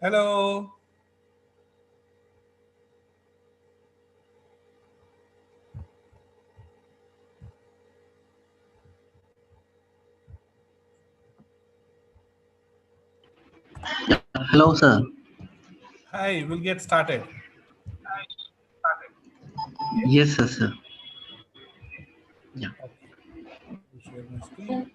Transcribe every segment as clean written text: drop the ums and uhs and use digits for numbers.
Hello. Hello, sir. Hi, we'll get started. Okay. Yes, sir. Yeah. Okay. Let me share my screen.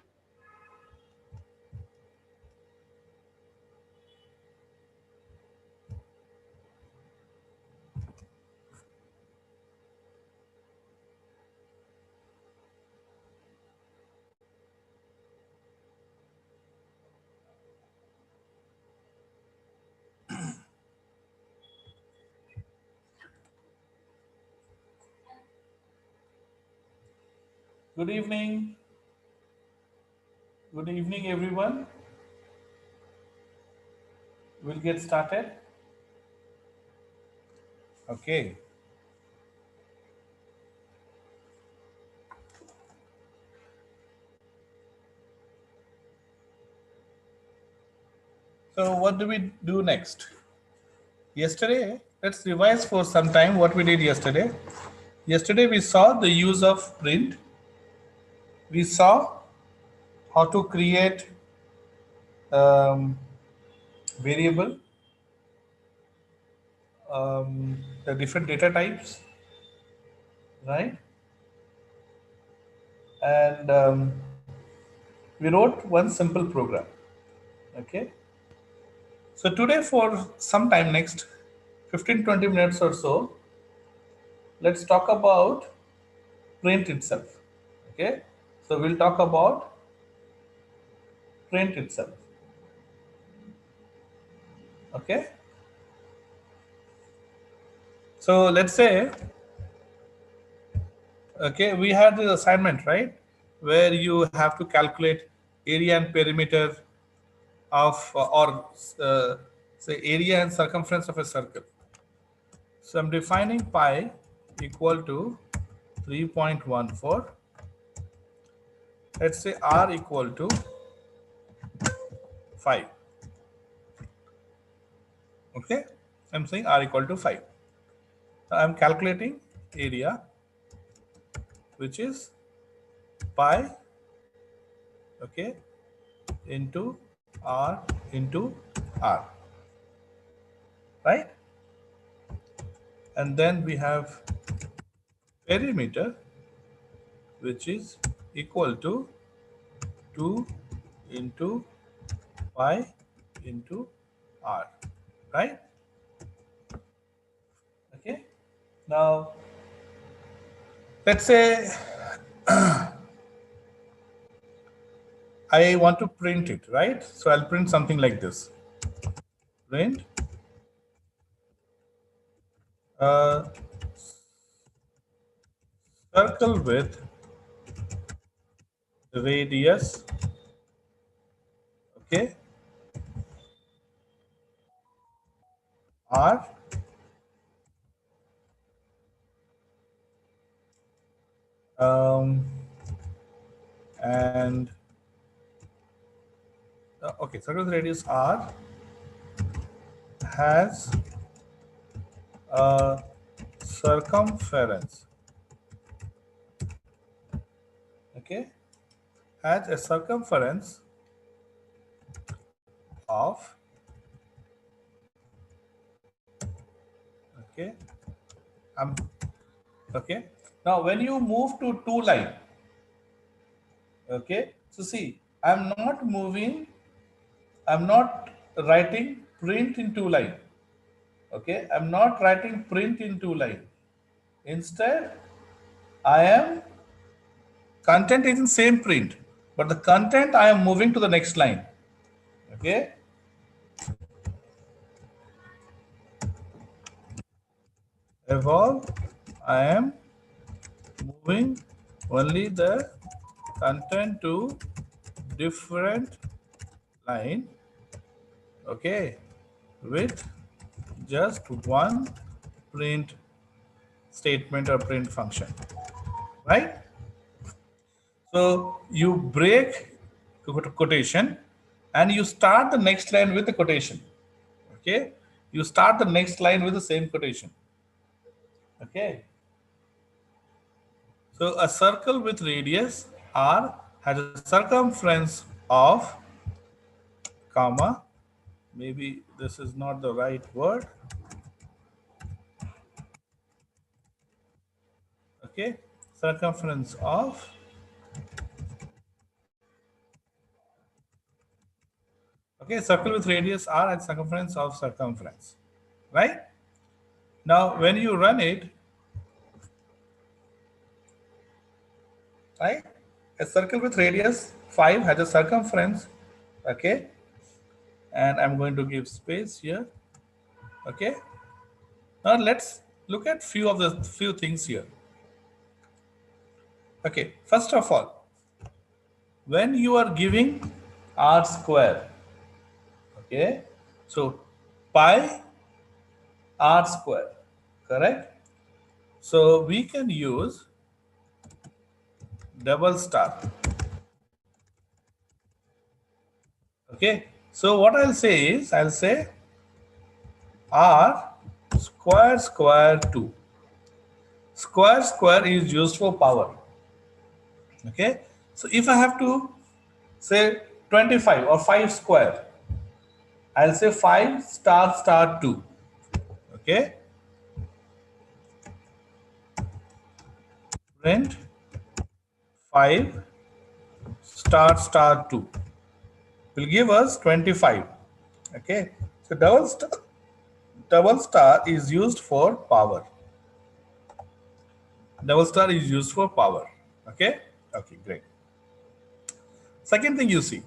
Good evening. Good evening, everyone. We'll get started. Okay. So, what do we do next? Yesterday, let's revise for some time what we did yesterday. Yesterday, we saw the use of print. We saw how to create variable, the different data types, right? And we wrote one simple program. Okay. So today for some time next 15-20 minutes or so, let's talk about print itself. Okay. So we'll talk about print itself. Okay. So let's say, okay, we had the assignment, right? Where you have to calculate area and perimeter of, or say area and circumference of a circle. So I'm defining pi equal to 3.14. Let's say r equal to 5. Okay, I'm saying r equal to 5. I'm calculating area, which is pi, okay, into r into r, right? And then we have perimeter, which is equal to 2 into pi into r, right? Okay. Now, let's say I want to print it, right? So I'll print something like this. Print a circle with radius, okay, r, and okay, circle with radius r has a circumference, okay, has a circumference of, okay, um, okay. Now when you move to two line, okay, so see, I'm not writing print in two line, okay, I'm not writing print in two line. Instead, I am content is in same print, but the content I am moving to the next line. Okay. Evolve, I am moving only the content to different line. Okay. With just one print statement or print function. Right? So you break quotation and you start the next line with the quotation. Okay, you start the next line with the same quotation. Okay, so a circle with radius r has a circumference of comma, maybe this is not the right word. Okay, circumference of, okay, circle with radius r and circumference of circumference, right? Now when you run it, right, a circle with radius 5 has a circumference, okay, and I'm going to give space here. Okay, now let's look at few things here. Okay, first of all, when you are giving r square, okay, so pi r square, correct? So we can use double star. Okay, so what I'll say is, I'll say r square square 2. Square square is used for power. Okay, so if I have to say 25 or 5 square, I'll say 5 star star 2. Okay, print 5 star star 2 will give us 25. Okay, so double star is used for power. Double star is used for power. Okay, okay, great. Second thing you see,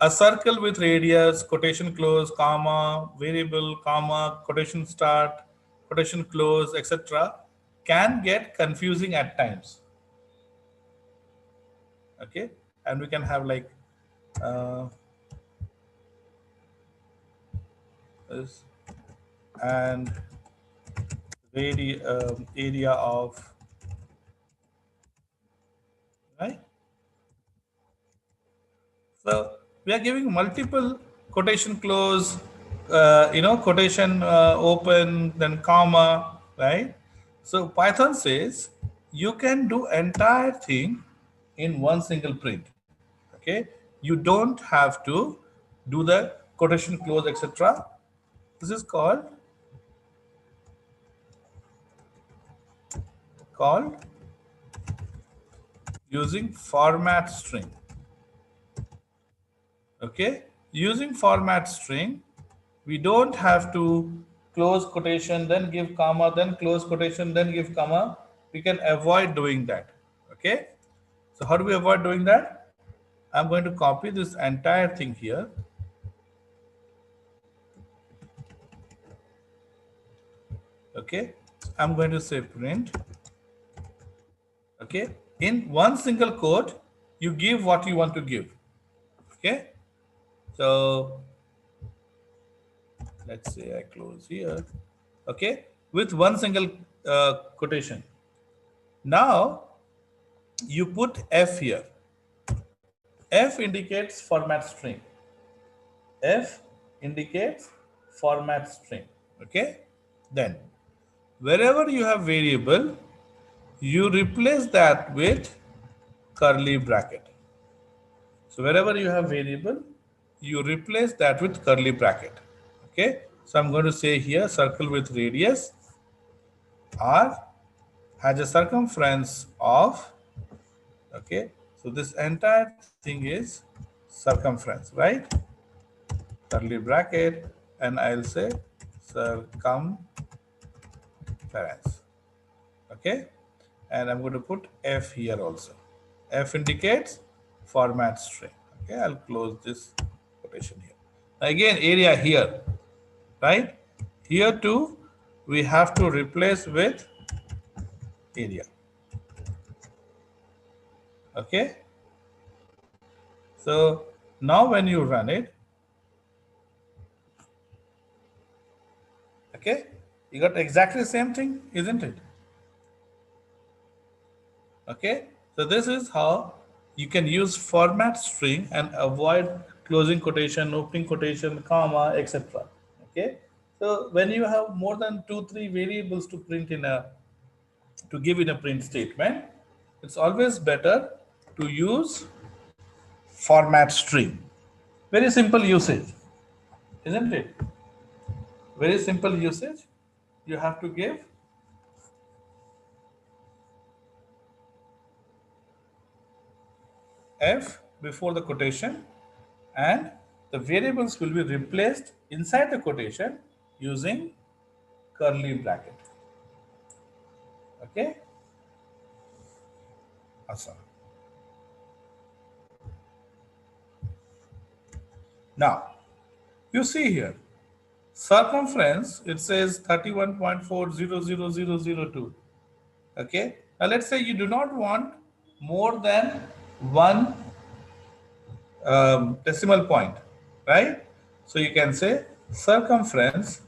a circle with radius, quotation close, comma, variable, comma, quotation start, quotation close, etc. can get confusing at times. Okay, and we can have like uh, this and area of, right. So we are giving multiple quotation close, quotation open, then comma, right? So Python says you can do entire thing in one single print. Okay, you don't have to do the quotation close, etc. This is called using format string. Okay, using format string, we don't have to close quotation then give comma, then close quotation then give comma. We can avoid doing that. Okay, so how do we avoid doing that? I'm going to copy this entire thing here. Okay, I'm going to say print. Okay, in one single quote you give what you want to give. Okay, so let's say I close here. Okay, with one single quotation. Now you put F here. F indicates format string. F indicates format string. Okay, then wherever you have variable, you replace that with curly bracket. So wherever you have variable, you replace that with curly bracket. Okay, so I'm going to say here circle with radius r has a circumference of, okay, so this entire thing is circumference, right? Curly bracket, and I'll say circumference. Okay, and I'm going to put F here also. F indicates format string. Okay, I'll close this quotation here. Again, area here, right? Here too, we have to replace with area. Okay, so now when you run it, okay, you got exactly the same thing, isn't it? Okay, so this is how you can use format string and avoid closing quotation, opening quotation, comma, etc. Okay, so when you have more than 2-3 variables to print in a to give in a print statement, it's always better to use format string. Very simple usage, isn't it? Very simple usage. You have to give f before the quotation, and the variables will be replaced inside the quotation using curly bracket. Okay, awesome. Now you see here circumference, it says 31.400002. Okay, now let's say you do not want more than one decimal point, right? So you can say circumference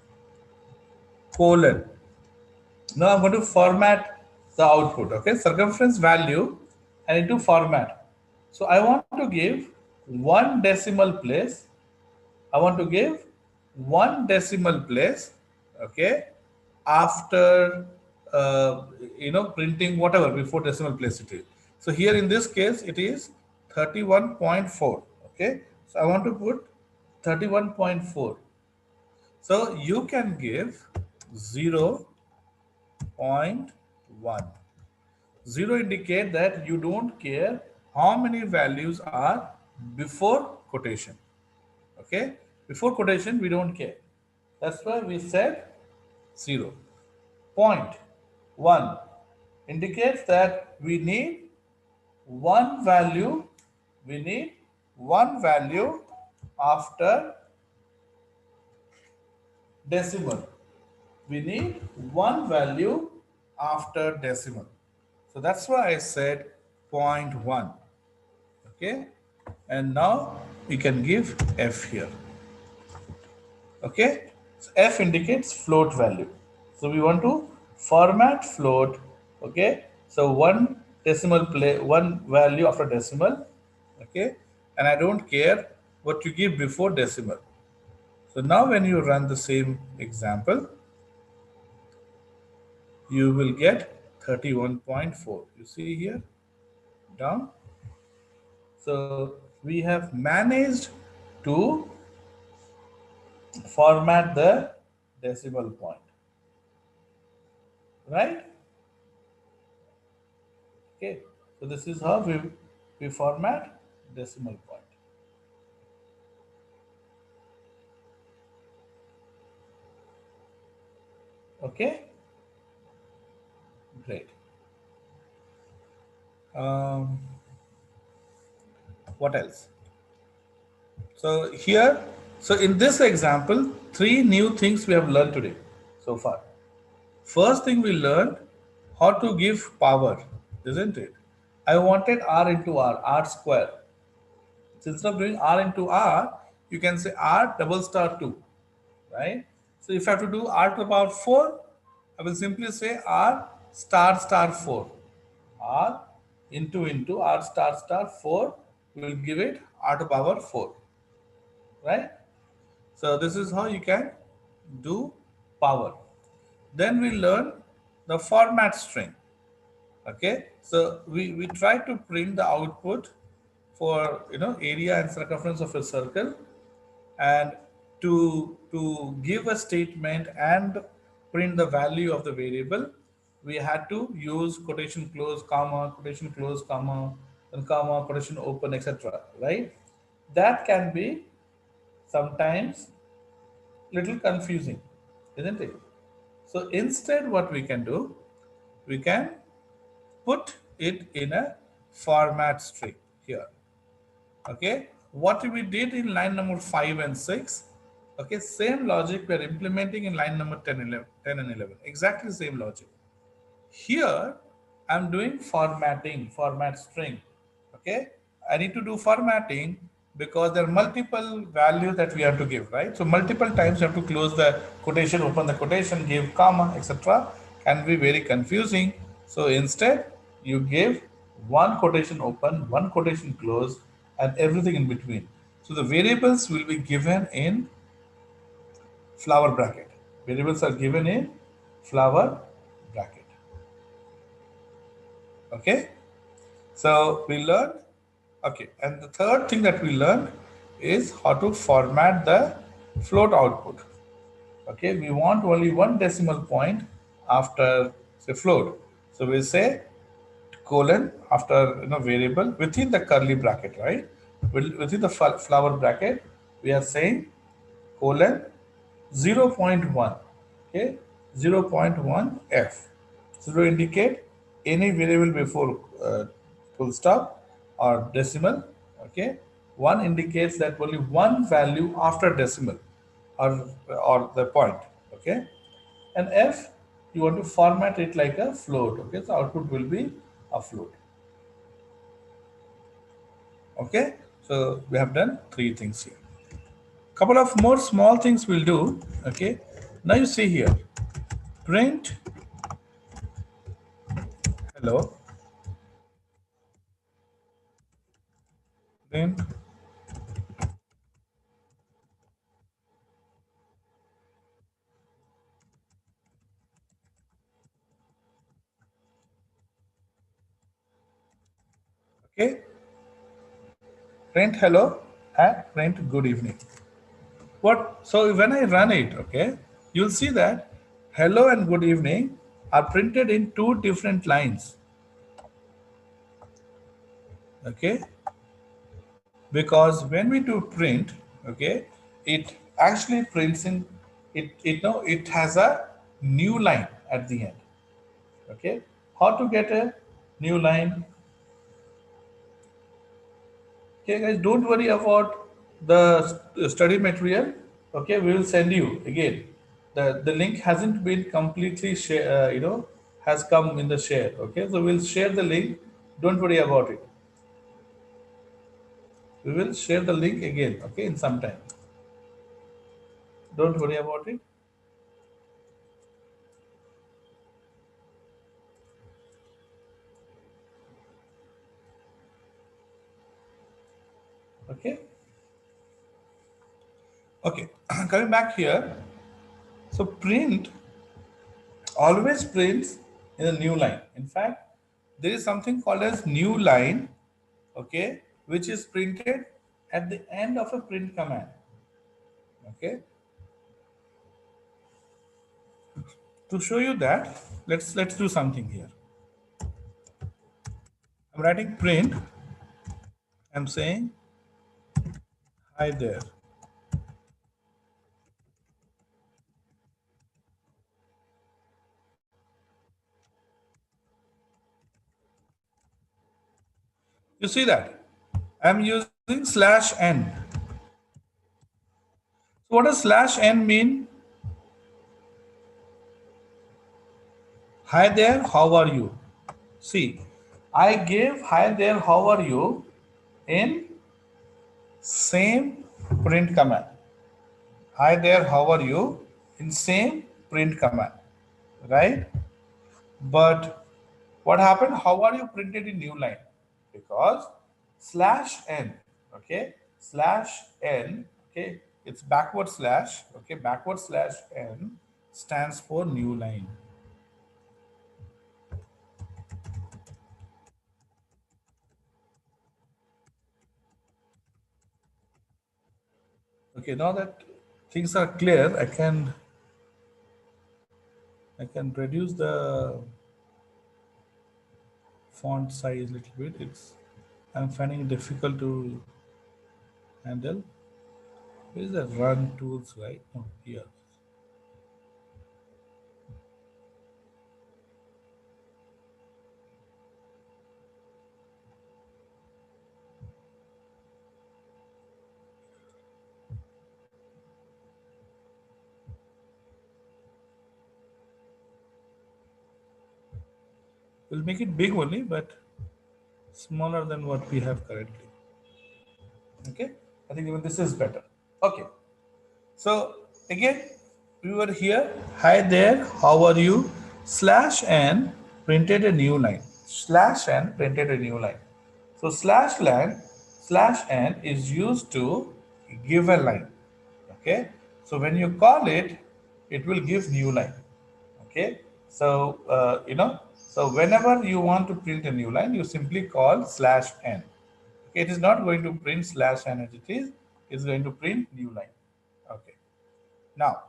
colon. Now I'm going to format the output. Okay, circumference value I need to format. So I want to give one decimal place. I want to give one decimal place. Okay, after printing whatever before decimal place it is. So here in this case it is 31.4. Okay, so I want to put 31.4. So you can give 0.1. 0 indicate that you don't care how many values are before quotation. Okay, before quotation we don't care. That's why we said 0. Point 1 indicates that we need one value. We need one value after decimal. We need one value after decimal. So that's why I said 0.1. Okay, and now we can give f here. Okay, so f indicates float value. So we want to format float. Okay, so one decimal one value after decimal. Okay, and I don't care what you give before decimal. So now when you run the same example, you will get 31.4. You see here down. So we have managed to format the decimal point, right? Okay, so this is how we format decimal point. Okay, great. What else? So here, so in this example, 3 new things we have learned today so far. First thing we learned how to give power, isn't it? I wanted r into r square. So instead of doing r into r, you can say r double star 2, right? So if I have to do r to the power 4, I will simply say r star star 4. R into r star star 4 will give it r to the power 4, right? So this is how you can do power. Then we learn the format string. Okay, so we try to print the output for area and circumference of a circle, and to give a statement and print the value of the variable, we had to use quotation close comma, quotation close comma, and comma, quotation open, etc. Right? That can be sometimes little confusing, isn't it? So instead, what we can do, we can put it in a format string here. Okay, what we did in line number 5 and 6, okay, same logic we are implementing in line number 10 and 11, exactly same logic. Here I'm doing formatting, format string. Okay, I need to do formatting because there are multiple values that we have to give, right? So multiple times you have to close the quotation, open the quotation, give comma, etc. Can be very confusing. So instead you give one quotation open, one quotation close, and everything in between. So the variables will be given in flower bracket. Variables are given in flower bracket. Okay. So we learned, okay, and the third thing that we learned is how to format the float output. Okay, we want only one decimal point after say float. So we'll say colon after variable within the curly bracket, right? Within the flower bracket, we are saying colon 0.1, okay, 0.1 f. 0 indicate any variable before full stop or decimal, okay. 1 indicates that only one value after decimal or the point, okay. And f, you want to format it like a float, okay. So output will be a float, okay. So we have done three things here. Couple of more small things we'll do, okay. Now you see here, print hello, print okay, print hello and print good evening. What? So when I run it, okay, you'll see that hello and good evening are printed in two different lines, okay. Because when we do print, okay, it actually prints in it has a new line at the end, okay. How to get a new line? Okay, guys, don't worry about the study material. Okay, we will send you again. The link hasn't been completely share, has come in the share. Okay, so we'll share the link. Don't worry about it. We will share the link again. Okay, in some time. Don't worry about it. Okay. Okay. Coming back here. So print always prints in a new line. In fact, there is something called as new line, okay, which is printed at the end of a print command. Okay. To show you that, let's do something here. I'm writing print. I'm saying hi there. You see that? I'm using slash n. So what does slash n mean? Hi there, how are you? See, I gave hi there, how are you in same print command. Hi there, how are you in same print command, right? But what happened? How are you printed in new line? Because slash n, okay, slash n, okay, it's backward slash, okay, backward slash n stands for new line. Okay, now that things are clear, I can reduce the font size a little bit. I'm finding it difficult to handle. Where is the run tools, right? Oh, here. We'll make it big only, but smaller than what we have currently. Okay, I think even this is better. Okay, so again, we were here. Hi there, how are you? Slash n printed a new line. Slash n printed a new line. So slash n is used to give a line. Okay, So when you call it, it will give new line. Okay. So, so whenever you want to print a new line, you simply call /n. Okay. It is not going to print /n as it is. It's going to print new line. Okay. Now,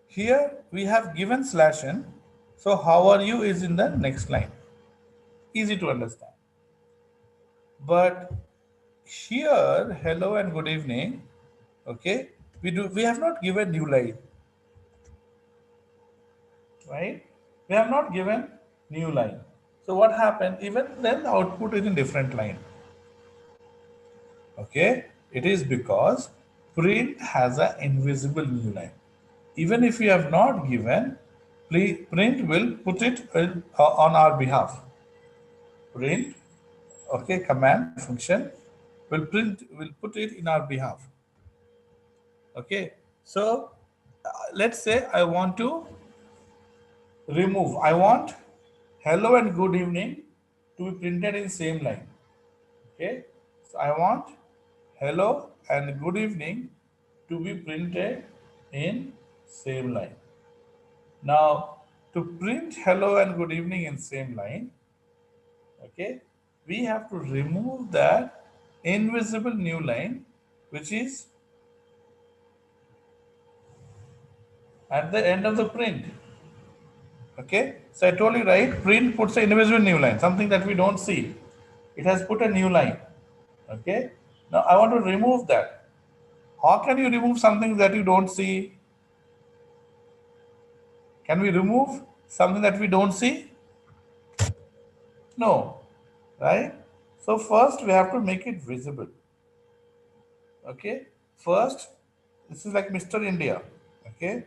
here we have given /n. So how are you is in the next line. Easy to understand. But here, hello and good evening. Okay. We have not given new line. Right? We have not given new line. So what happened? Even then the output is in different line. Okay, it is because print has an invisible new line. Even if you have not given, print will put it on our behalf. Print, okay, command function will put it in our behalf. Okay, so let's say I want to remove. I want hello and good evening to be printed in same line. Okay, so I want hello and good evening to be printed in same line. Now, to print hello and good evening in same line, okay, we have to remove that invisible new line, which is at the end of the print. Okay, so I told you, right, print puts an invisible new line, something that we don't see. It has put a new line. Okay, now I want to remove that. How can you remove something that you don't see? Can we remove something that we don't see? No, right? So first we have to make it visible. Okay, first this is like Mr. India. Okay,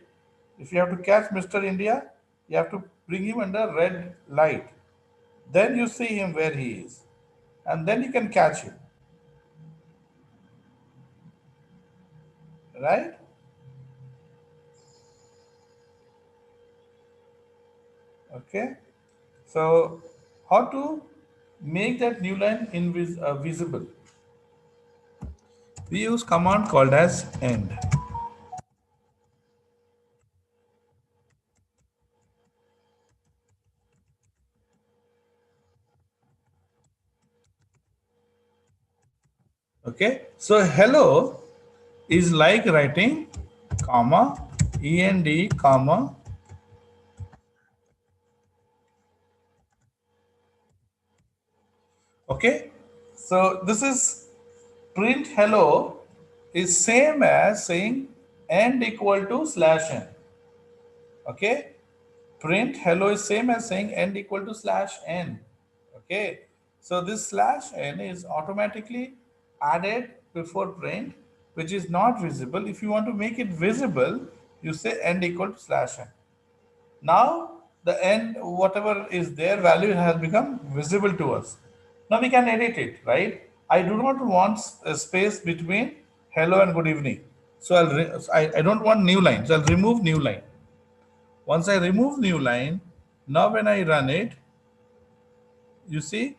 if you have to catch Mr. India, you have to bring him under red light. Then you see him where he is, and then you can catch him, right? Okay, so how to make that new line visible? We use command called as end. Okay, so hello is like writing comma end comma. Okay, so this is print hello is same as saying end equal to /n. Okay, print hello is same as saying end equal to /n. Okay, so this /n is automatically added before print, which is not visible. If you want to make it visible, you say end equal to /n. Now the end, whatever is there, value has become visible to us. Now we can edit it, right? I do not want a space between hello and good evening. So I don't want new line. So I'll remove new line. Once I remove new line, now when I run it, you see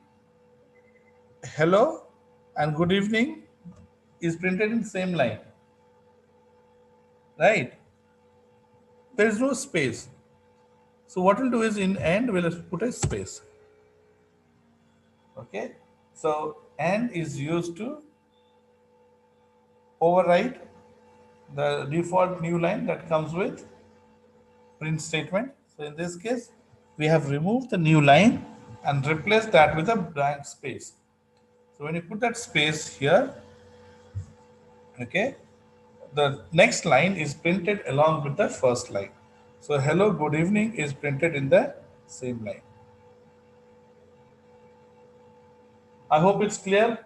hello and good evening is printed in same line, right? There is no space. So what we'll do is in end, we'll put a space. Okay, so and is used to override the default new line that comes with print statement. So in this case, we have removed the new line and replaced that with a blank space. So when you put that space here, okay, the next line is printed along with the first line. So hello, good evening is printed in the same line. I hope it's clear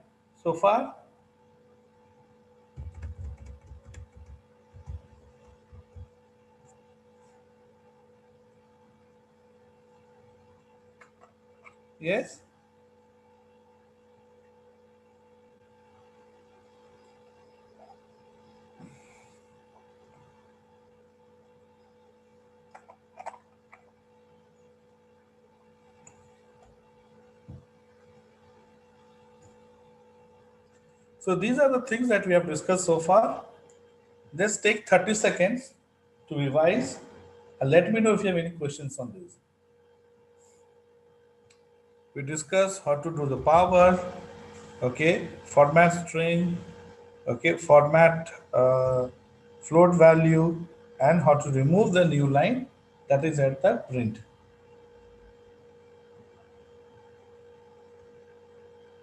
so far. Yes. So these are the things that we have discussed so far. Just take 30 seconds to revise and let me know if you have any questions on this. We discuss how to do the power, okay, format string, okay, format float value, and how to remove the new line that is at the print.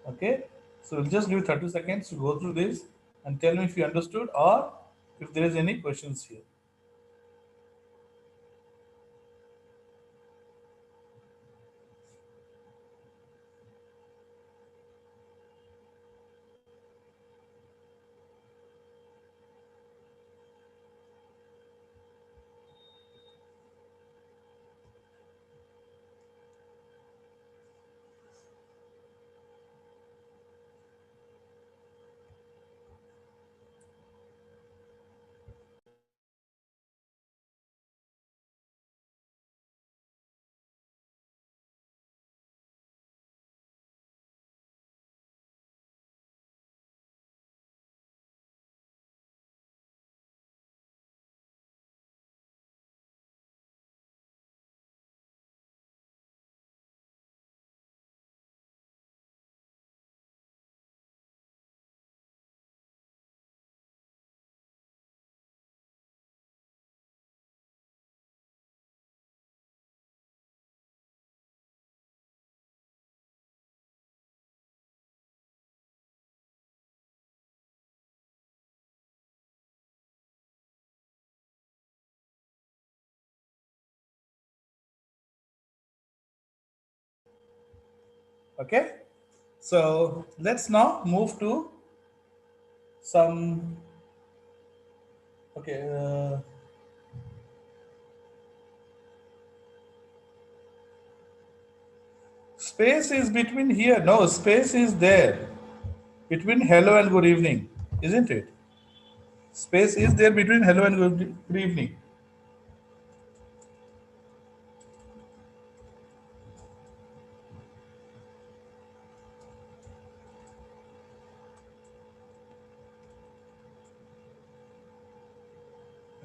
Okay, so we'll just give 30 seconds to go through this and tell me if you understood or if there is any questions here. Okay, so let's now move to some, okay, space is between here. No, space is there between hello and good evening, isn't it? Space is there between hello and good evening.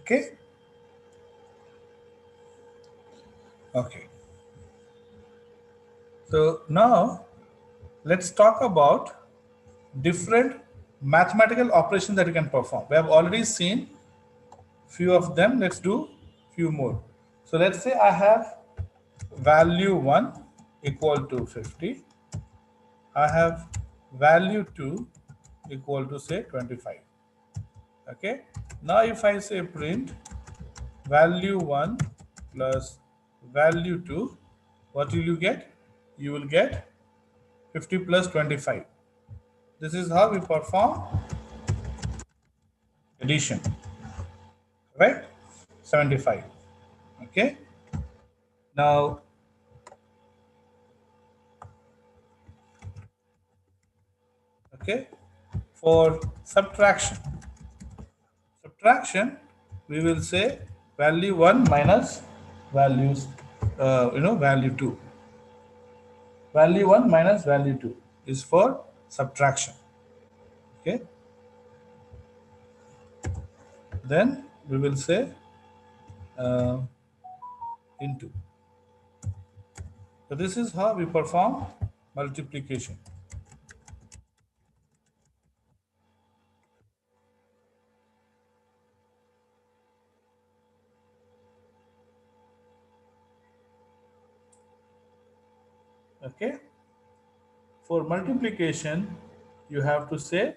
Okay. Okay. So now let's talk about different mathematical operations that you can perform. We have already seen few of them. Let's do few more. So let's say I have value 1 equal to 50. I have value 2 equal to say 25. Okay. Now if I say print value 1 plus value 2, what will you get? You will get 50 plus 25. This is how we perform addition, right? 75. Okay. Now, okay, for subtraction, we will say value 1 minus values, value 2. Value 1 minus value 2 is for subtraction. Okay. Then we will say uh, into. So this is how we perform multiplication. Okay. For multiplication, you have to say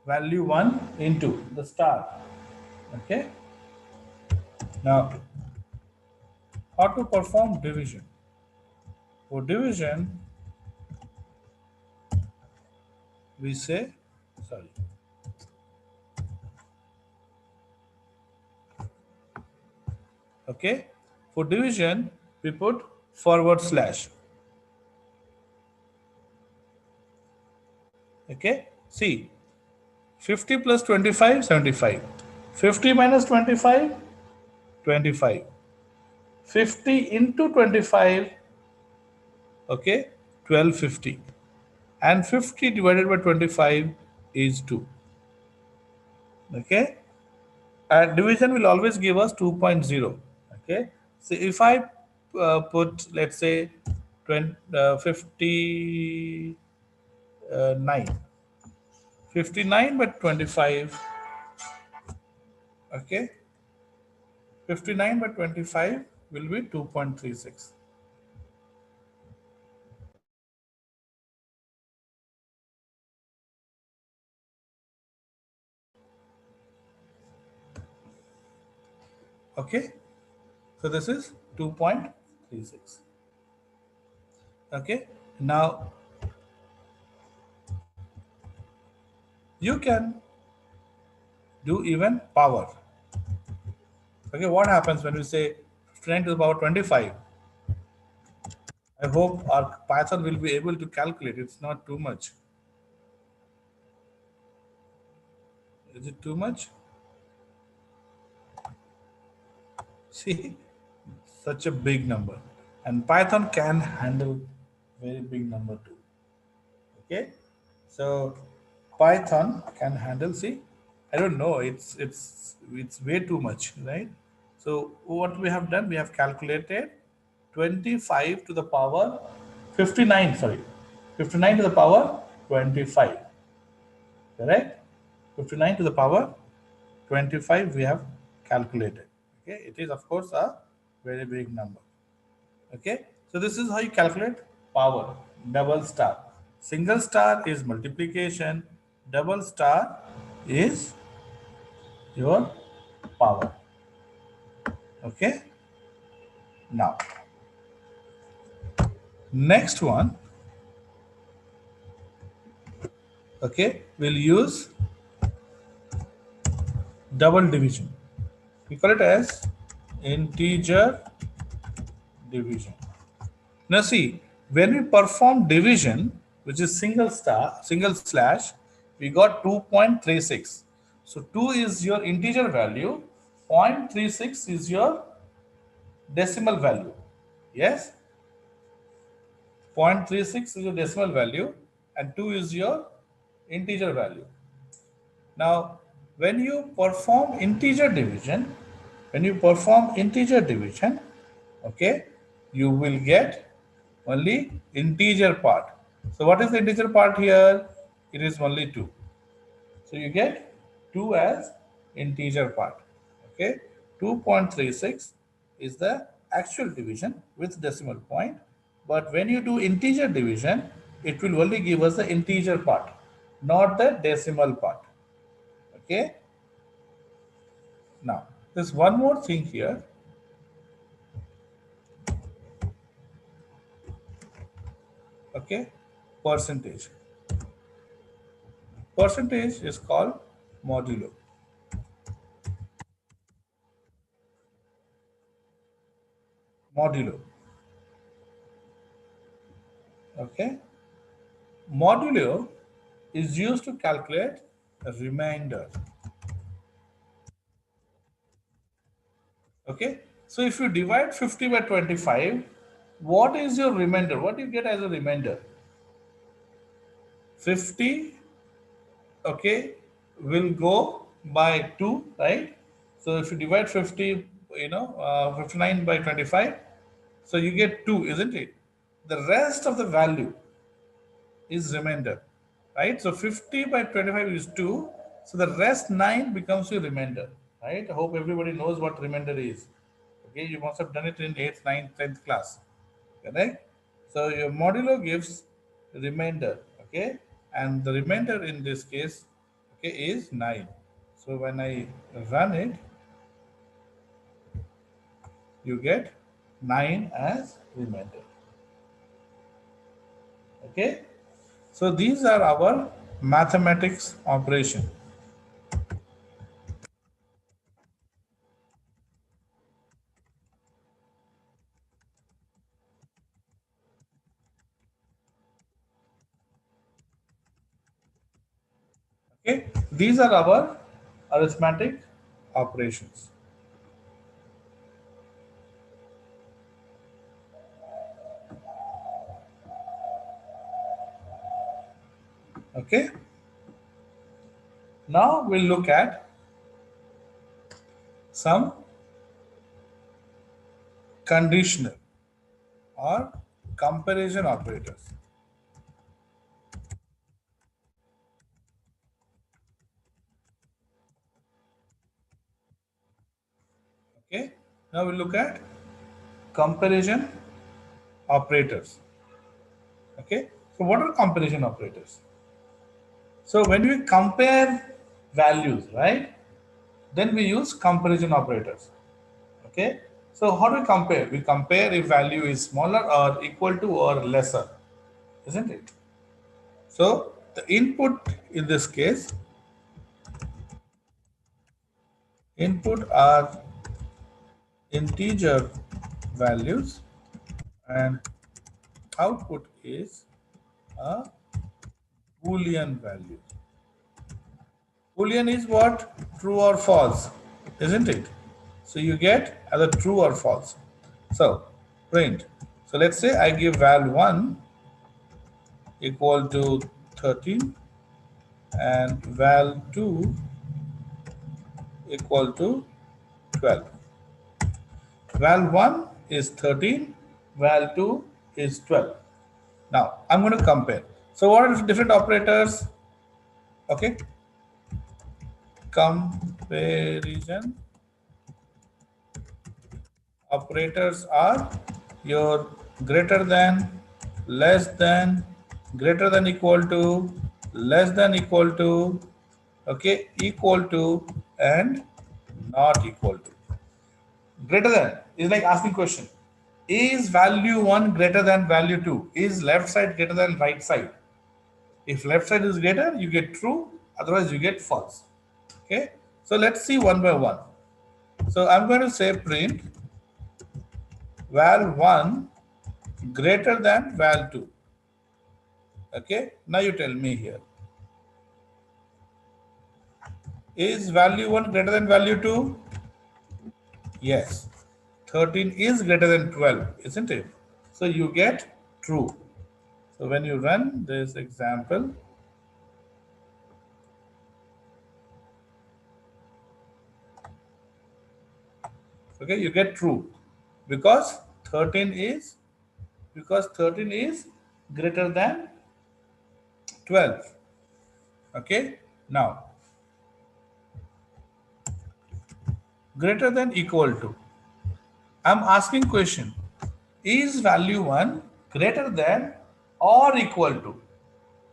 value 1 into the star. Okay. Now, how to perform division? For division, we say, sorry. Okay. For division, we put forward slash. Okay. See, 50 plus 25, 75. 50 minus 25, 25. 50 into 25, okay, 1250. And 50 divided by 25 is 2. Okay, and division will always give us 2.0. Okay, so if I put, let's say, 20, 59, 59 by 25. Okay, 59 by 25 will be 2.36. Okay, so this is 2.36. Okay, now you can do even power. Okay, what happens when we say 10 to the power 25? I hope our Python will be able to calculate. It's not too much. Is it too much? See, such a big number. And Python can handle very big number too. Okay, so Python can handle. See, I don't know. It's way too much, right? So what we have done, we have calculated 25 to the power 59. Sorry, 59 to the power 25. Correct? 59 to the power 25 we have calculated. Okay, it is of course a very big number. Okay, so this is how you calculate power. Double star. Single star is multiplication, double star is your power. Okay, now next one, okay, we'll use double division. We call it as integer division. Now see, when we perform division, which is single star, single slash, we got 2.36. So 2 is your integer value, 0.36 is your decimal value. Yes, 0.36 is your decimal value and 2 is your integer value. Now, when you perform integer division, okay, you will get only integer part. So what is the integer part here? It is only 2. So you get 2 as integer part. Okay, 2.36 is the actual division with decimal point. But when you do integer division, it will only give us the integer part, not the decimal part. Okay, now there's one more thing here. Okay, percentage. Percentage is called modulo. Modulo. Okay, modulo is used to calculate a remainder. Okay, so if you divide 50 by 25, what is your remainder? What do you get as a remainder? 50, okay, will go by 2, right? So if you divide 50, 59 by 25, so you get 2, isn't it? The rest of the value is remainder, right? So 50 by 25 is 2. So the rest 9 becomes your remainder, right? I hope everybody knows what remainder is. Okay, you must have done it in 8th, 9th, 10th class, correct? So your modulo gives remainder, okay? And the remainder in this case, okay, is 9. So when I run it, you get 9 as remainder, okay? So these are our mathematics operation. Okay, these are our arithmetic operations. Okay, now we'll look at some conditional or comparison operators. Okay, now we look at comparison operators. Okay, so what are comparison operators? So when we compare values, right, then we use comparison operators. Okay, so how do we compare? We compare if value is smaller or equal to or lesser, isn't it? So the input in this case, input are integer values and output is a Boolean value. Boolean is what? True or false, isn't it? So you get either true or false. So print. So let's say I give val1 equal to 13 and val2 equal to 12. Val1 is 13, val2 is 12. Now I'm going to compare. So what are different operators? Okay, comparison operators are your greater than, less than, greater than equal to, less than equal to, okay, equal to, and not equal to. Greater than is like asking question. Is value 1 greater than value 2? Is left side greater than right side? If left side is greater, you get true, otherwise you get false. Okay, so let's see one by one. So I'm going to say print val1 greater than val2. Okay, now you tell me here. Is value 1 greater than value 2? Yes. 13 is greater than 12, isn't it? So you get true. So when you run this example, okay, you get true because 13 is greater than 12. Okay, now greater than equal to. I'm asking question. Is value 1 greater than or equal to?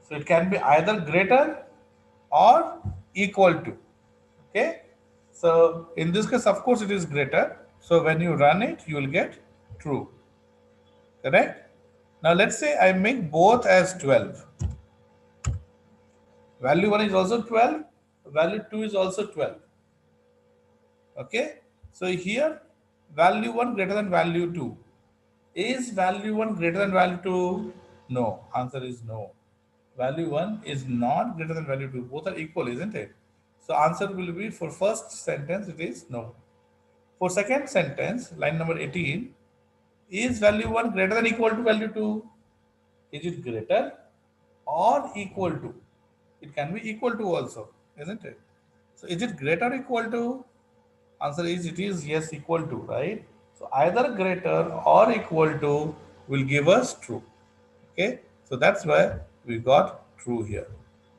So it can be either greater or equal to. Okay. So in this case, of course, it is greater. So when you run it, you will get true. Correct? Now let's say I make both as 12. Value 1 is also 12. Value 2 is also 12. Okay. So here, value 1 greater than value 2. Is value 1 greater than value 2? No. Answer is no. Value 1 is not greater than value 2. Both are equal, isn't it? So answer will be for first sentence, it is no. For second sentence, line number 18, is value 1 greater than equal to value 2? Is it greater or equal to? It can be equal to also, isn't it? So is it greater or equal to? Answer is it is yes, equal to, right? So either greater or equal to will give us true. Okay, so that's why we got true here.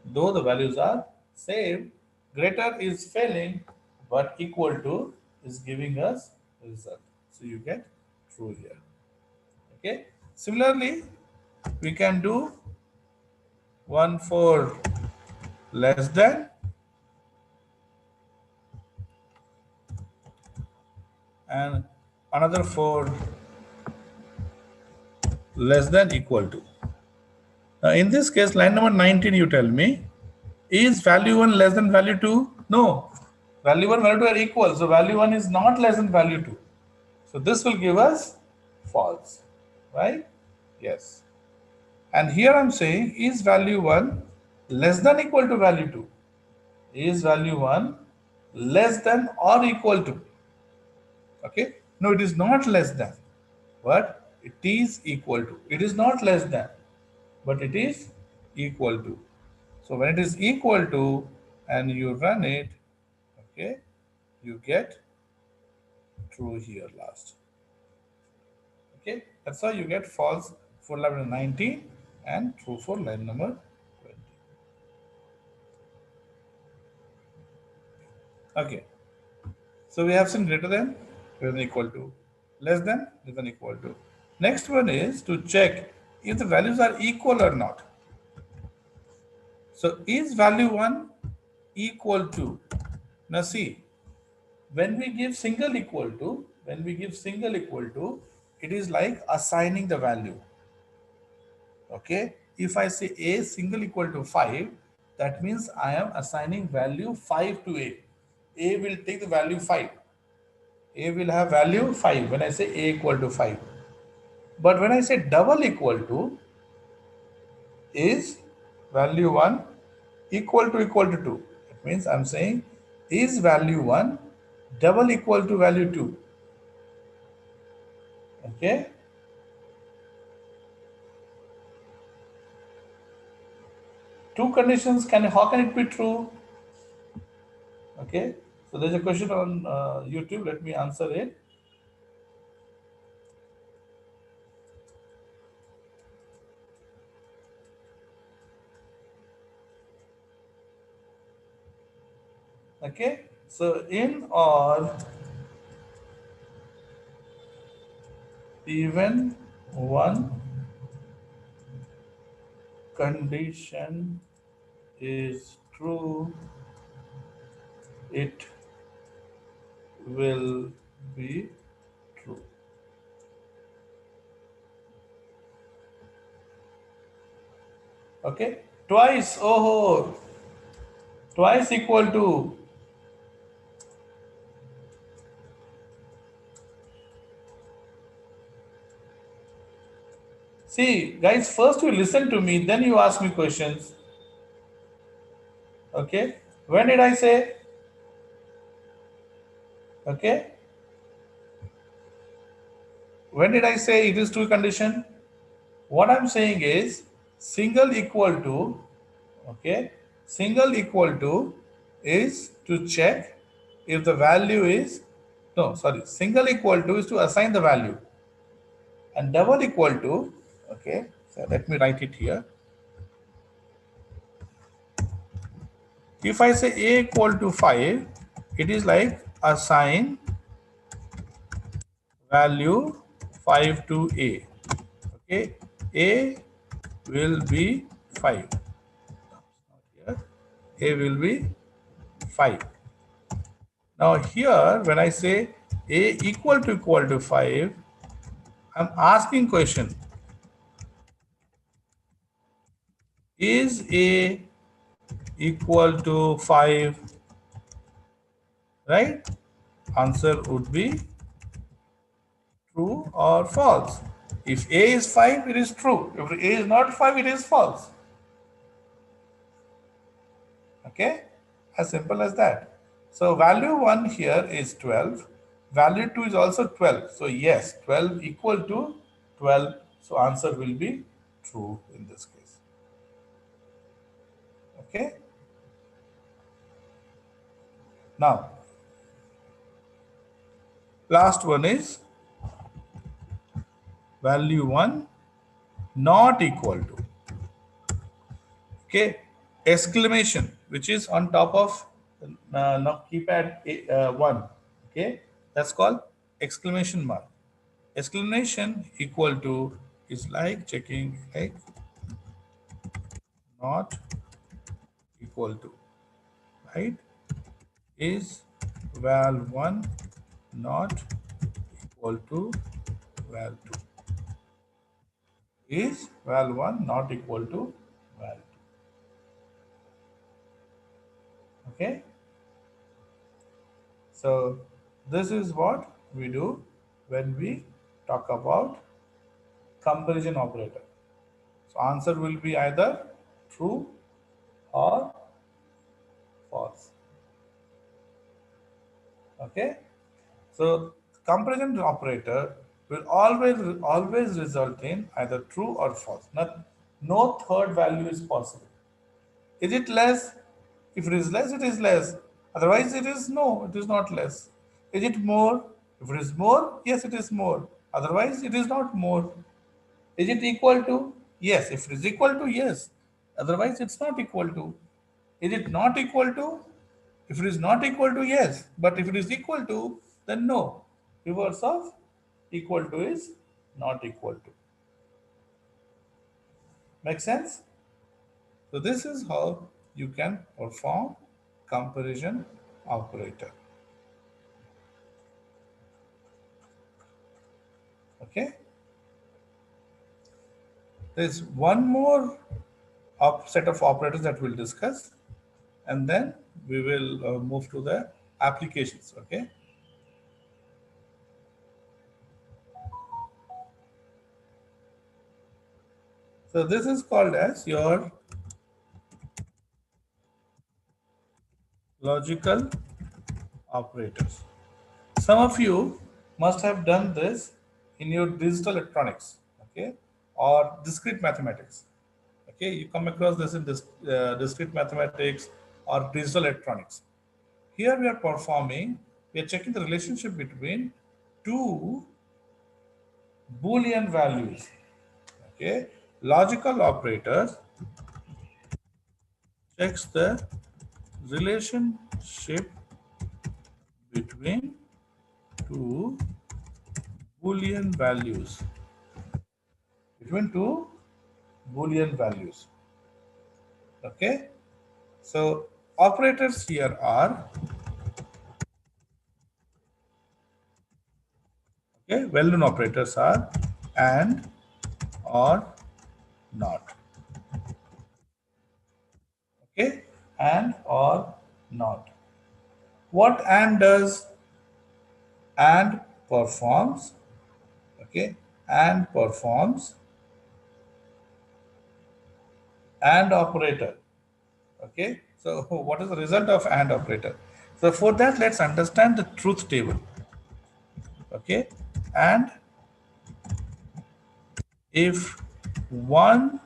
Though the values are same, greater is failing, but equal to is giving us result. So you get true here. Okay. Similarly, we can do one for less than and another for less than equal to. Now in this case, line number 19, you tell me, is value 1 less than value 2? No. Value 1, value 2 are equal. So value 1 is not less than value 2. So this will give us false, right? Yes. And here I'm saying, is value 1 less than equal to value 2? Is value 1 less than or equal to? Okay. No, it is not less than, but it is equal to. It is not less than, but it is equal to. So when it is equal to and you run it, okay, you get true here last. Okay, that's how you get false for line number 19 and true for line number 20. Okay, so we have seen greater than equal to, less than equal to. Next one is to check if the values are equal or not. So is value 1 equal to? Now see, when we give single equal to, it is like assigning the value. Okay, if I say a single equal to 5, that means I am assigning value 5 to a. A will take the value 5. A will have value 5 when I say a equal to 5. But when I say double equal to, is value 1 equal to 2. It means I'm saying is value 1 double equal to value 2. Okay. Two conditions, how can it be true? Okay. So there's a question on YouTube. Let me answer it. Okay. So in or even one condition is true, it will be true. Okay. Twice, oh, twice equal to. See, guys, first you listen to me, then you ask me questions. Okay. When did I say? Okay. When did I say it is true condition? What I'm saying is single equal to, okay, single equal to is to check if the value is, no, sorry, single equal to is to assign the value. And double equal to, okay, so let me write it here. If I say a equal to 5, it is like assign value 5 to a. Okay, a will be 5. Here, a will be 5. Now here, when I say a equal to 5, I'm asking question, is a equal to 5, right? Answer would be true or false. If a is 5, it is true. If a is not 5, it is false. Okay, as simple as that. So value 1 here is 12. Value 2 is also 12. So yes, 12 equal to 12. So answer will be true in this case. Okay. Now, last one is value 1 not equal to. Okay, exclamation, which is on top of keypad 1. Okay, that's called exclamation mark. Exclamation equal to is like checking like not equal to, right? Is val1 not equal to val2? Is val1 not equal to val2? Okay. So this is what we do when we talk about comparison operator. So answer will be either true or false. Okay. So comparison operator will always result in either true or false. No third value is possible. Is it less? If it is less, it is less. Otherwise, it is no, it is not less. Is it more? If it is more, yes, it is more. Otherwise, it is not more. Is it equal to? Yes. If it is equal to, yes. Otherwise, it's not equal to. Is it not equal to? If it is not equal to, yes. But if it is equal to, then no. Reverse of equal to is not equal to. Make sense? So this is how you can perform comparison operator. Okay. There is one more set of operators that we'll discuss, and then we will move to the applications. Okay. So this is called as your logical operators. Some of you must have done this in your digital electronics, okay, or discrete mathematics. Okay, you come across this in this discrete mathematics or digital electronics. Here we are checking the relationship between two Boolean values. Okay, logical operators checks the relationship between two Boolean values. Between two Boolean values. Okay, so operators here are okay. Well-known operators are and, or, not. Okay, and, or, not. What and does? And performs. Okay, and performs and operator. Okay, so what is the result of and operator? So for that, let's understand the truth table. Okay, and if one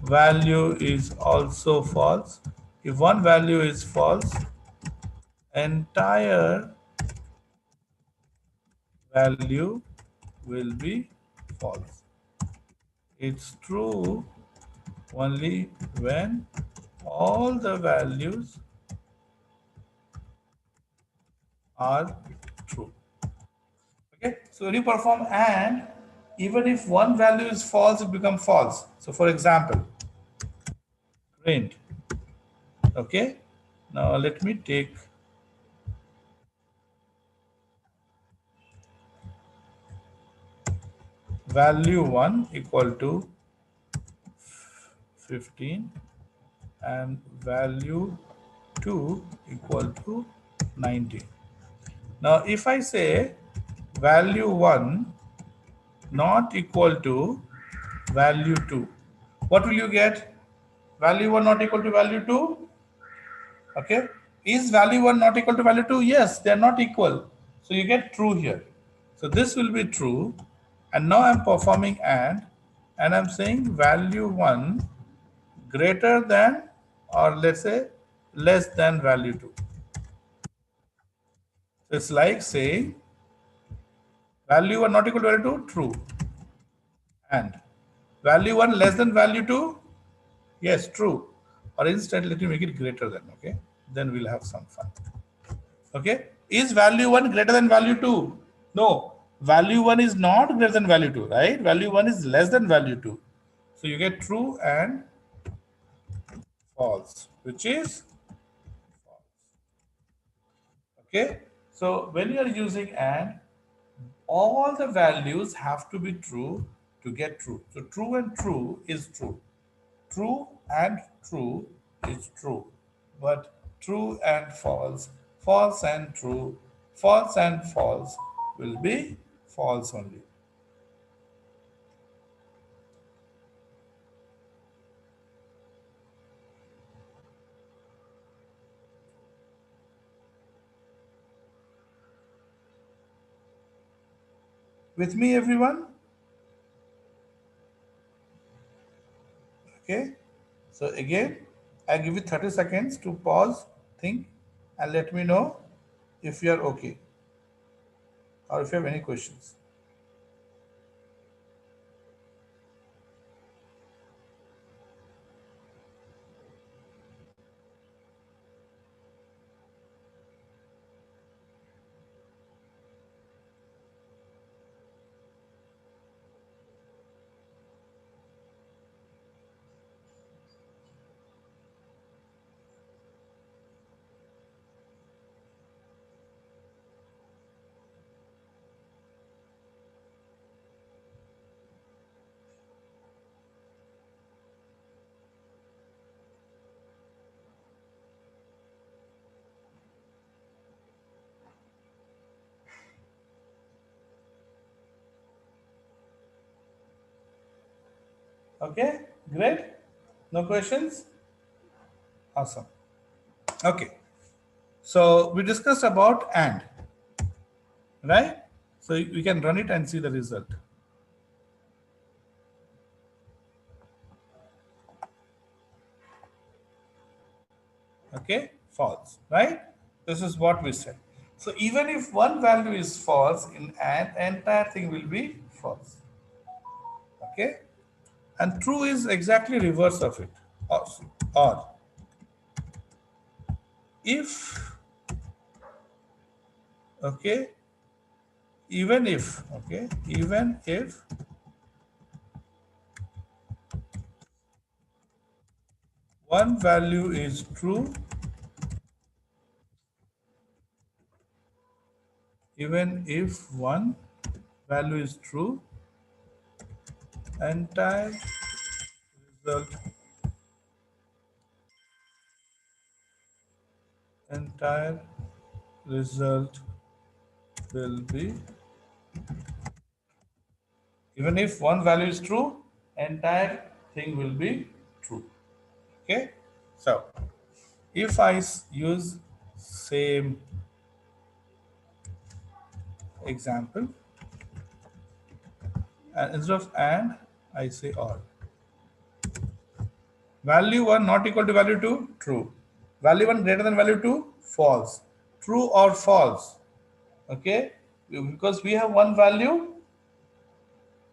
value is also false, if one value is false, entire value will be false. It's true only when all the values are true. Okay, so when you perform and, even if one value is false, it becomes false. So for example, print. Okay, now let me take value 1 equal to 15 and value 2 equal to 90. Now if I say value 1 not equal to value 2, what will you get? Value 1 not equal to value 2. Okay, is value 1 not equal to value 2? Yes, they are not equal, so you get true here. So this will be true, and now I'm performing and I'm saying value 1 greater than, or let's say less than value 2. So it's like saying value 1 not equal to value 2, true, and value 1 less than value 2, yes, true, or instead let me make it greater than. Okay, then we'll have some fun. Okay, is value 1 greater than value 2? No, value 1 is not greater than value 2, right? Value 1 is less than value 2. So you get true and false, which is false. Okay, so when you are using and, all the values have to be true to get true. So true and true is true. True and true is true. But true and false, false and true, false and false will be false only. With me, everyone? Okay. So again, I give you 30 seconds to pause, think, and let me know if you are okay. or if you have any questions. Okay, great. No questions? Awesome. Okay. So we discussed about and, right? So we can run it and see the result. Okay, false, right? This is what we said. So even if one value is false in and, entire thing will be false. Okay, and true is exactly reverse of it. Or if, okay, even if, okay, even if one value is true, even if one value is true, entire result, entire result will be, even if one value is true, entire thing will be true. Okay, so if I use same example and instead of and I say or, value 1 not equal to value 2, true. Value 1 greater than value 2, false. True or false? Okay, because we have one value,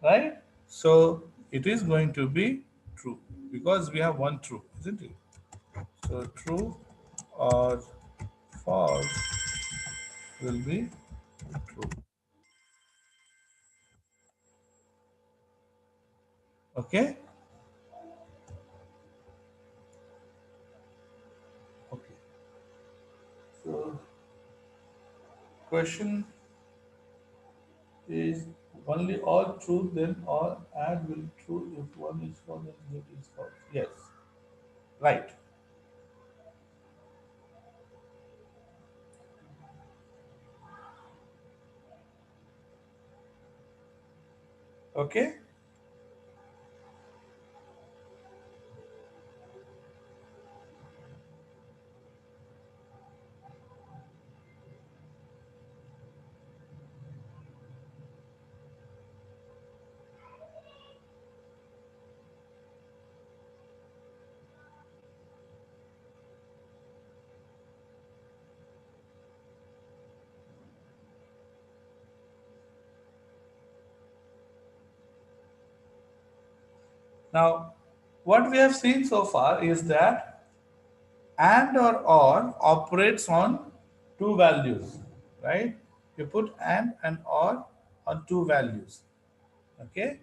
right? So it is going to be true because we have one true, isn't it? So true or false will be true. Okay? Okay. So question is only all true, then all add will true. If one is false, then it is false. Yes. Right. Okay. Now, what we have seen so far is that and or operates on two values, right? You put and or on two values, okay?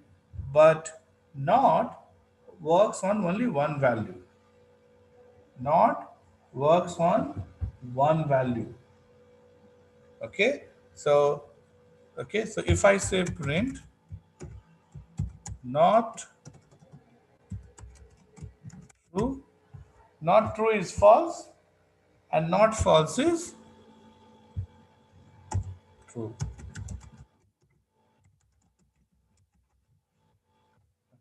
But not works on only one value. Not works on one value, okay? So, okay, so if I say print not true, not true is false, and not false is true.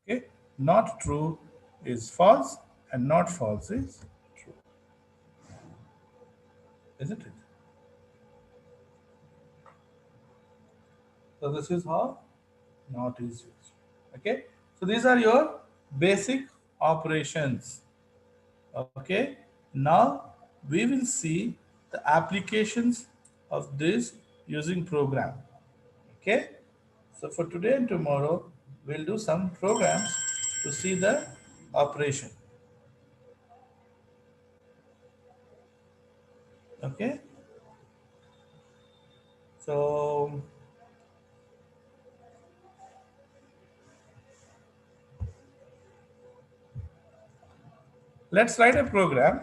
Okay, not true is false and not false is true, isn't it? So this is how not is used. Okay, so these are your basic operations. Okay, now we will see the applications of this using program. Okay. So for today and tomorrow, we'll do some programs to see the operation. Okay. So let's write a program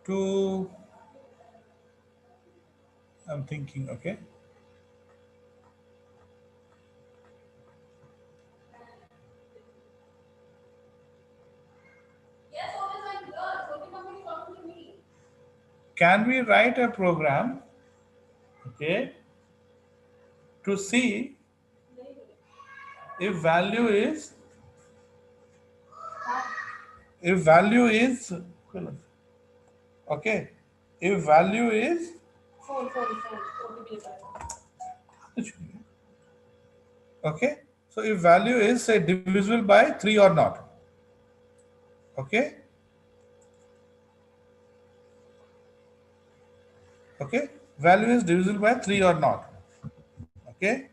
to, I'm thinking, okay. Can we write a program, okay, to see if value is, if value is, okay, if value is, okay, so if value is say divisible by 3 or not, okay, okay, value is divisible by 3 or not, okay.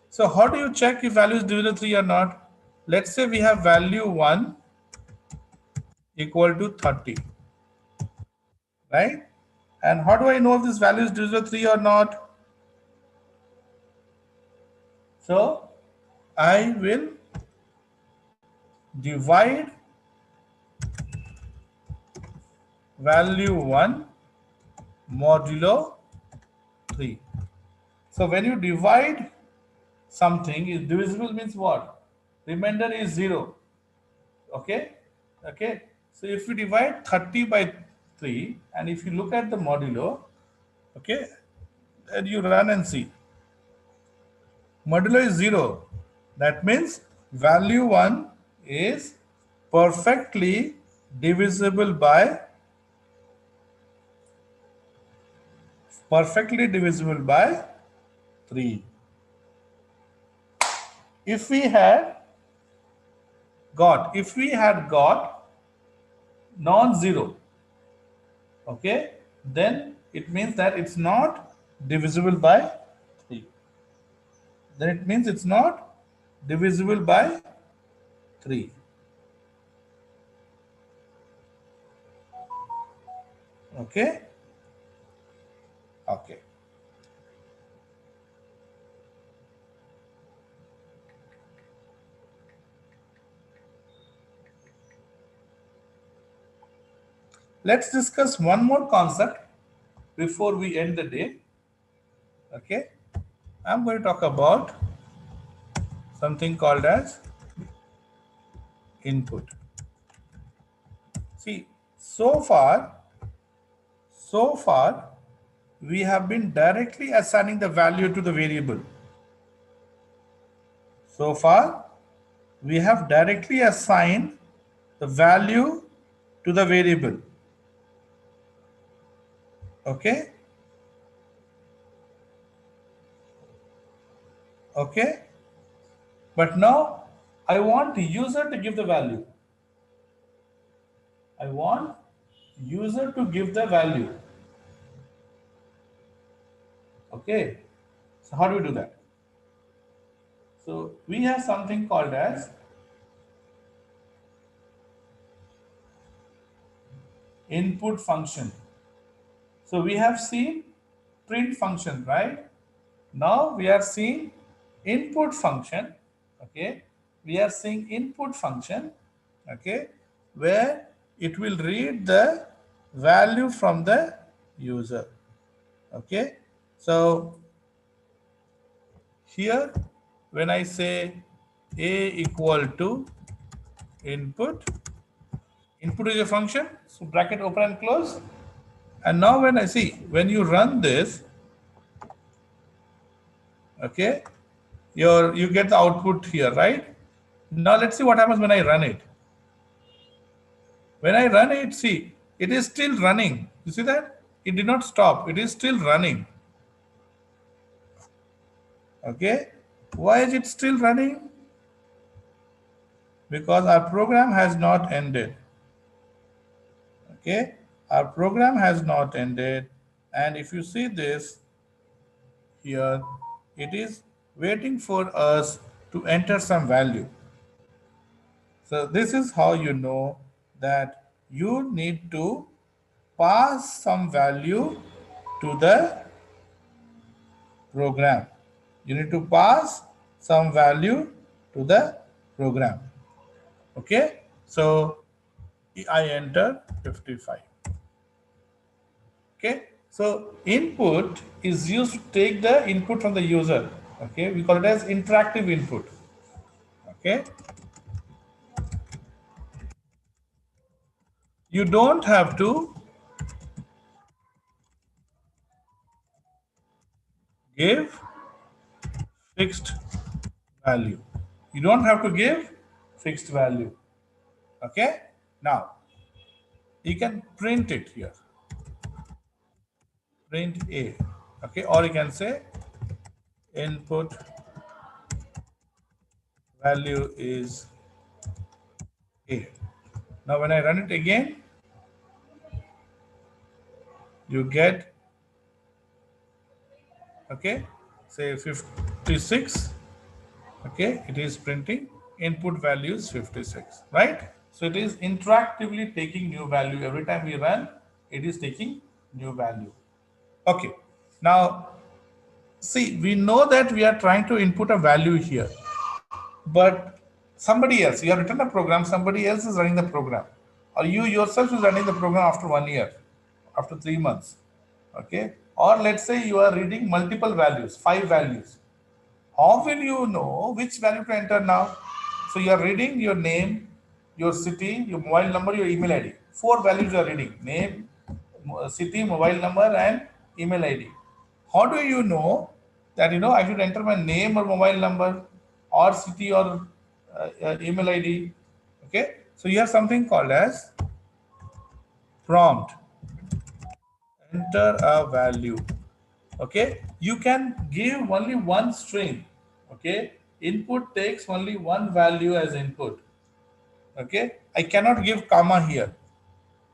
So how do you check if value is divisible by 3 or not? Let's say we have value 1 equal to 30, right? And how do I know if this value is divisible by 3 or not? So I will divide value 1 modulo 3. So when you divide something, is divisible means what? Remainder is 0. Okay? Okay. So if you divide 30 by 3 and if you look at the modulo, okay, and you run and see. Modulo is 0. That means value 1 is perfectly divisible by 3. If we had got non-zero, okay, then it means that it's not divisible by 3. Then it means it's not divisible by 3. Okay. Okay. Let's discuss one more concept before we end the day. Okay. I'm going to talk about something called as input. See, so far, we have been directly assigning the value to the variable. So far, we have directly assigned the value to the variable. Okay. Okay. But now I want the user to give the value. I want user to give the value. Okay. So how do we do that? So we have something called as input function. So we have seen print function, right? Now we are seeing input function. Okay. We are seeing input function. Okay. Where it will read the value from the user. Okay. So here when I say a equal to input is a function, so bracket open and close, and now when I see, when you run this, okay, you get the output here, right? Now let's see what happens when I run it. When I run it, see, it is still running. You see that? It did not stop, it is still running. Okay, why is it still running? Because our program has not ended. Okay, Our program has not ended, and if you see this here, it is waiting for us to enter some value. So this is how you know that you need to pass some value to the program. You need to pass some value to the program. Okay, so I enter 55. Okay, so input is used to take the input from the user. Okay, we call it as interactive input. Okay, you don't have to give fixed value. You don't have to give fixed value. Okay, now you can print it here, print A. Okay, or you can say input value is A. Now when I run it again, you get, okay, say 56. Okay, it is printing input value is 56, right? So it is interactively taking new value. Every time we run, it is taking new value. Okay, now see, we know that we are trying to input a value here, but somebody else, you have written a program, somebody else is running the program, or you yourself is running the program after 1 year, after 3 months. Okay, or let's say you are reading multiple values, 5 values. How will you know which value to enter now? So you are reading your name, your city, your mobile number, your email ID. 4 values you are reading: name, city, mobile number, and email ID. How do you know that I should enter my name or mobile number or city or email ID? Okay, so you have something called as prompt. Enter a value. Okay, you can give only one string. Okay, input takes only one value as input. Okay, I cannot give comma here,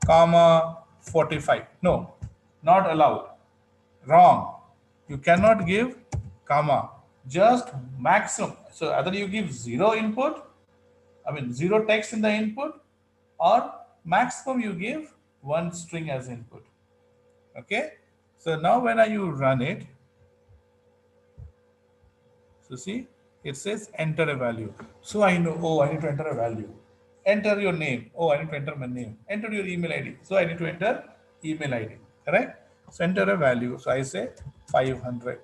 comma 45. No, not allowed. Wrong. You cannot give comma, just maximum. So either you give zero input, I mean zero text in the input, or maximum you give one string as input. Okay, so now when you run it, so see, it says enter a value. So I know, oh, I need to enter a value. Enter your name. Oh, I need to enter my name. Enter your email ID. So I need to enter email ID. Correct? So enter a value. So I say 500.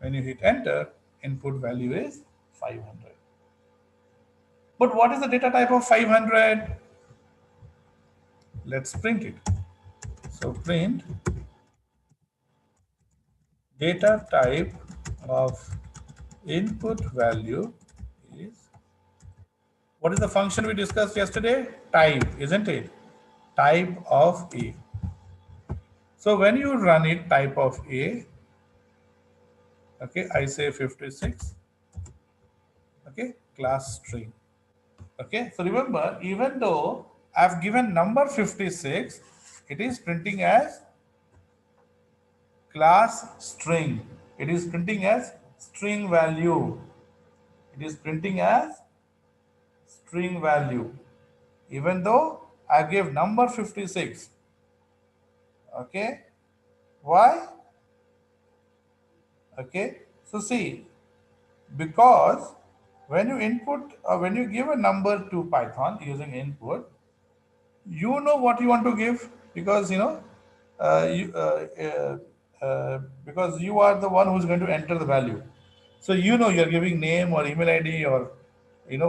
When you hit enter, input value is 500. But what is the data type of 500? Let's print it. So print data type of input value is, what is the function we discussed yesterday? Type, isn't it? Type of A. So when you run it, type of A, okay, I say 56, okay, class string. Okay, so remember, even though I've given number 56, it is printing as class string. It is printing as string value. It is printing as string value. Even though I give number 56. Okay, why? Okay, so see, because when you input or when you give a number to Python using input, you know what you want to give, because because you are the one who's going to enter the value. So you're giving name or email ID or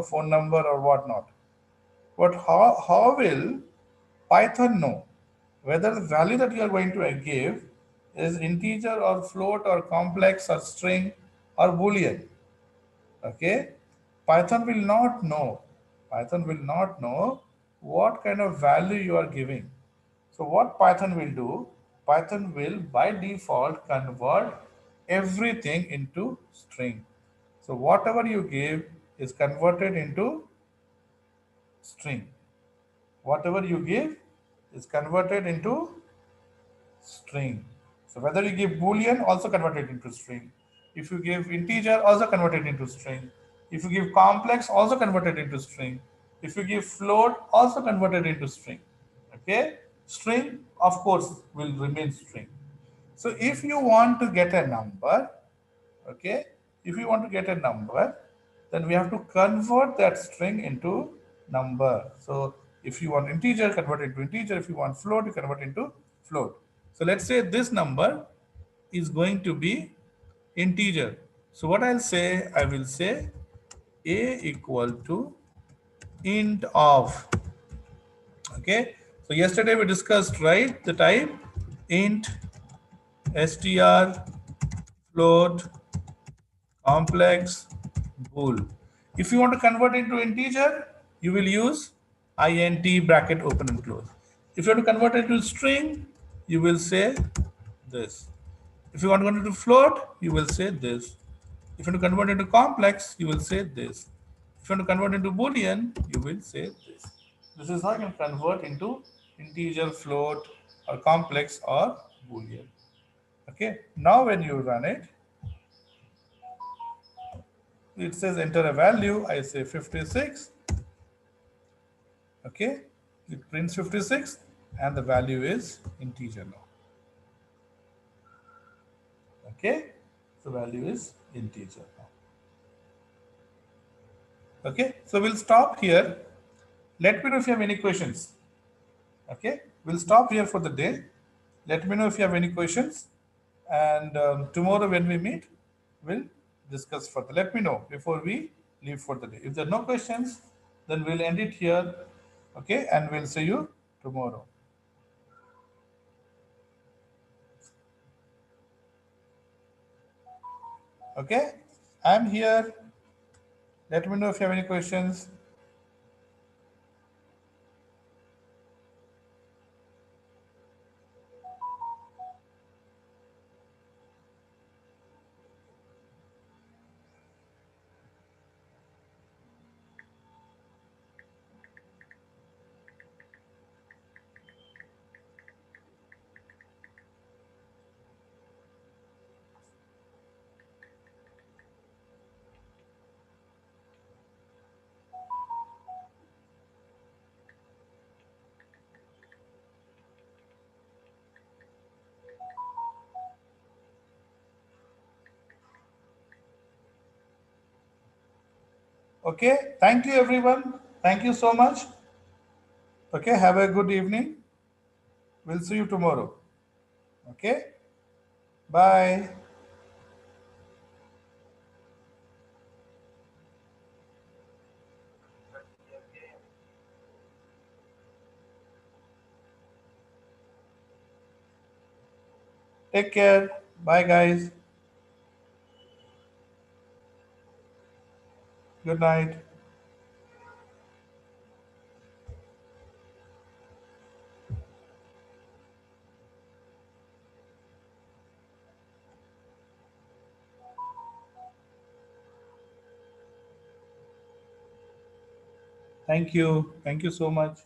phone number or whatnot. But how will Python know whether the value that you are going to give is integer or float or complex or string or boolean? Okay, Python will not know. Python will not know what kind of value you are giving. So what Python will do, Python will by default convert everything into string. So whatever you give is converted into string. Whatever you give is converted into string. So whether you give boolean, also convert it into string. If you give integer, also convert it into string. If you give complex, also convert it into string. If you give float, also convert it into string. Okay, string of course will remain string. So if you want to get a number, okay, if you want to get a number, then we have to convert that string into number. So if you want integer, convert it to integer. If you want float, you convert into float. So let's say this number is going to be integer. So what I'll say, I will say a equal to int of. Okay, so yesterday we discussed, right, the type int, str, float, complex, bool. If you want to convert into integer, you will use int bracket open and close. If you want to convert it to string, you will say this. If you want to convert it to float, you will say this. If you want to convert it to complex, you will say this. If you want to convert into boolean, you will say this. This is how you can convert into integer, float, or complex or boolean. Okay. Now when you run it, it says enter a value. I say 56. Okay, it prints 56 and the value is integer now. Okay, so value is integer now. Okay, so we'll stop here. Let me know if you have any questions. Okay, we'll stop here for the day. Let me know if you have any questions, and tomorrow when we meet, we'll discuss further. Let me know before we leave for the day. If there are no questions, then we'll end it here. Okay, and we'll see you tomorrow. Okay, I'm here. Let me know if you have any questions. Okay, thank you everyone. Thank you so much. Okay, have a good evening. We'll see you tomorrow. Okay, bye. Take care. Bye, guys. Good night. Thank you. Thank you so much.